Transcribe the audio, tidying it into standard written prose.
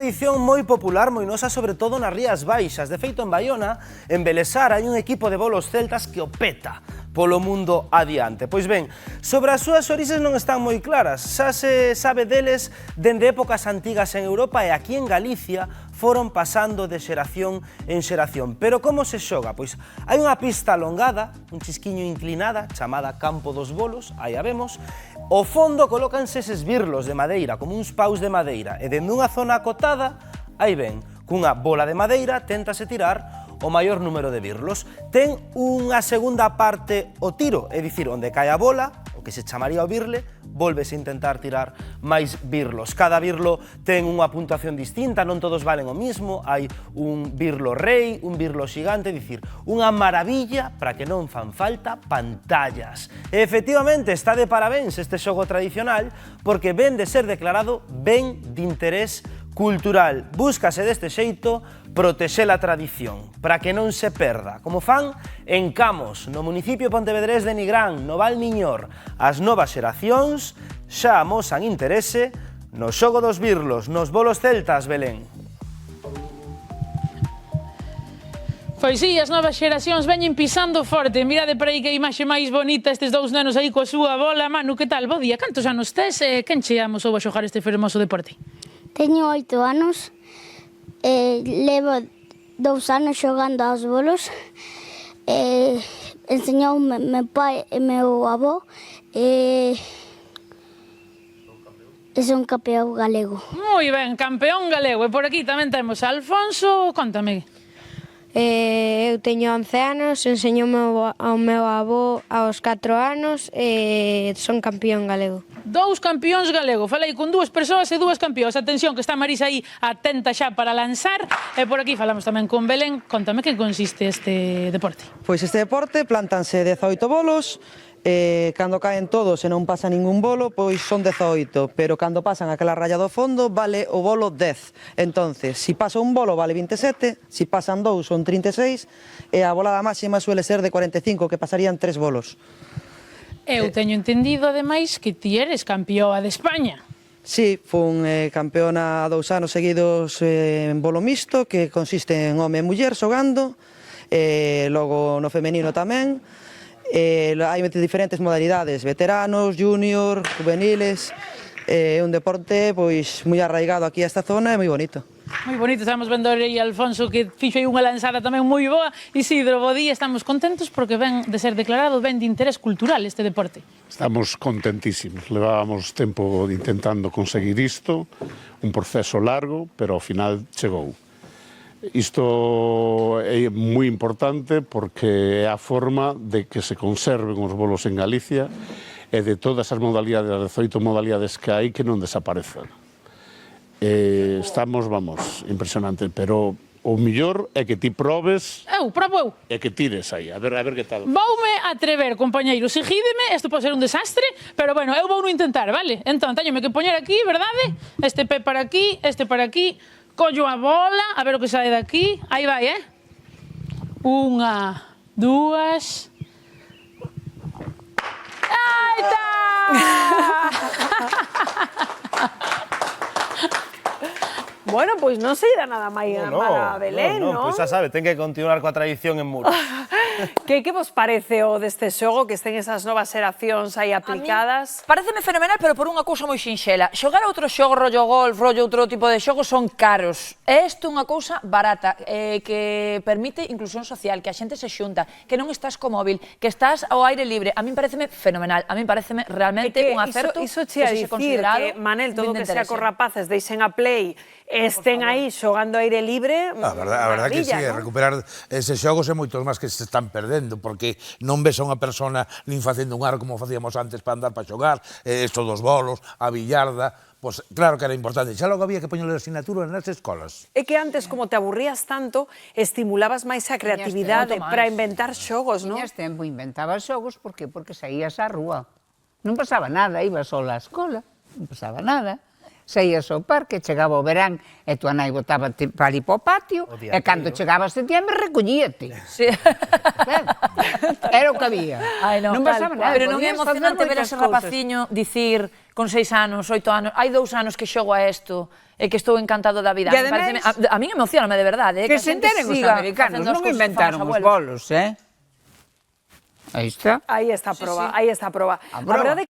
tradición moi popular, moi nosa, sobre todo nas Rías Baixas. De feito, en Baiona, en Belesar, hai un equipo de bolos celtas que o peta polo mundo adiante. Pois ben, sobre as súas orixes non están moi claras. Xa se sabe deles dende épocas antigas en Europa e aquí en Galicia foron pasando de xeración en xeración. Pero como se xoga? Pois hai unha pista alongada, un chisquiño inclinada, chamada Campo dos Bolos, aí a vemos. Ao fondo colócanse eses birlos de madeira, como uns paus de madeira, e dende unha zona acotada, aí ven, cunha bola de madeira, téntase tirar o maior número de birlos. Ten unha segunda parte o tiro, é dicir, onde cae a bola, o que se chamaría o birle, volves a intentar tirar máis birlos. Cada birlo ten unha puntuación distinta, non todos valen o mismo, hai un birlo rei, un birlo xigante, é dicir, unha maravilla para que non fan falta pantallas. E, efectivamente, está de parabéns este xogo tradicional porque ven de ser declarado ben de interés cultural. Búscase deste xeito protexer a tradición, para que non se perda, como fan en Camos, no municipio pontevedrés de Nigrán, no Val Miñor. As novas xeracións xa amosan interese no xogo dos birlos, nos bolos celtas, Belén. Pois sí, as novas xeracións veñen pisando forte. Mirade por aí que imaxe máis bonita, estes dous nenos aí coa súa bola. Manu, que tal? Bo día. Cantos anos tes e quen che amosou a xogar este fermoso deporte? Teño 8 anos, levo 2 anos xogando aos bolos, enseñoume meu pai e meu avó, e son campeón galego. Moi ben, campeón galego. E por aquí tamén temos a Alfonso, contame. Eu teño 11 anos, enseñoume ao meu avó aos 4 anos e son campeón galego. Dous campións galego. Falei con dúas persoas e dúas campións. Atención, que está Marisa aí atenta xa para lanzar. E por aquí falamos tamén con Belén. Contame que consiste este deporte. Pois este deporte plántanse 18 bolos. Cando caen todos e non pasa ningún bolo, pois son 18, pero cando pasan aquela raya do fondo vale o bolo 10. Entonces, si pasa un bolo vale 27, si pasan dous son 36 e a bolada máxima suele ser de 45, que pasarían 3 bolos. Eu teño entendido, ademais, que ti eres campeoa de España. Sí, fun campeona 2 anos seguidos en bolo mixto, que consiste en home e muller xogando, logo no femenino tamén. Hai diferentes modalidades, veteranos, junior, juveniles. É un deporte pois moi arraigado aquí a esta zona e moi bonito. Moi bonito, estamos vendo aí a Alfonso que fixo aí unha lanzada tamén moi boa. Isidro, bo día, estamos contentos porque ven de ser declarado ben de interés cultural este deporte. Estamos contentísimos, levábamos tempo intentando conseguir isto, un proceso largo, pero ao final chegou. Isto é moi importante porque é a forma de que se conserven os bolos en Galicia e de todas as modalidades, as 18 modalidades que hai, que non desaparezan. Estamos, vamos, impresionante, pero o millor é que ti probes... Probo eu. E que tires aí, a ver que tal. Voume atrever, compañeiro, seguídeme, isto pode ser un desastre, pero bueno, eu vou no intentar, vale? Entón, teñome que poñer aquí, verdade? Este pé para aquí, este para aquí... Collo a bola, a ver o que sae daqui. Aí vai, Unha, dúas... Aí está! Bueno, pois non se irá nada máis para Belén, non? Pois xa sabe, ten que continuar coa tradición en Muros. Que vos parece o deste xogo, que estén esas novas xeracións aí aplicadas? Pareceme fenomenal, pero por unha cousa moi sinxela. Xogar outro xogo, rollo golf, rollo outro tipo de xogos, son caros. É isto unha cousa barata, que permite inclusión social, que a xente se xunta, que non estás co móvil, que estás ao aire libre. A min pareceme fenomenal, a min pareceme realmente un acerto. Iso che a dicir que, Manel, todo o que sea cos rapaces deixen a play, estén aí xogando aire libre, a verdade que sí, recuperar eses xogos é moitos máis que se están perdendo, porque non ves a unha persona nin facendo un aro como facíamos antes para andar para xogar, isto dos bolos, a billarda, pois claro que era importante. Xa logo había que poñerle asignatura nas escolas. É que antes, como te aburrías tanto, estimulabas máis a creatividade para inventar xogos, non? Tiñas tempo, inventabas xogos, por que? Porque saías á rúa. Non pasaba nada, ibas sola á escola, non pasaba nada. Saías ao parque, chegaba o verán e tua nai botaba para ali para o patio e cando chegaba a setembro recollíate. Era o que había. Non pasaba nada. Pero non é emocionante ver a ese rapaciño dicir con 6 anos, 8 anos, hai 2 anos que xogo a isto, e que estou encantado da vida. E ademais, a min emocioname de verdade. Que se enteren os americanos, non inventaron os bolos, Aí está. Aí está a proba, aí está a proba. A verdade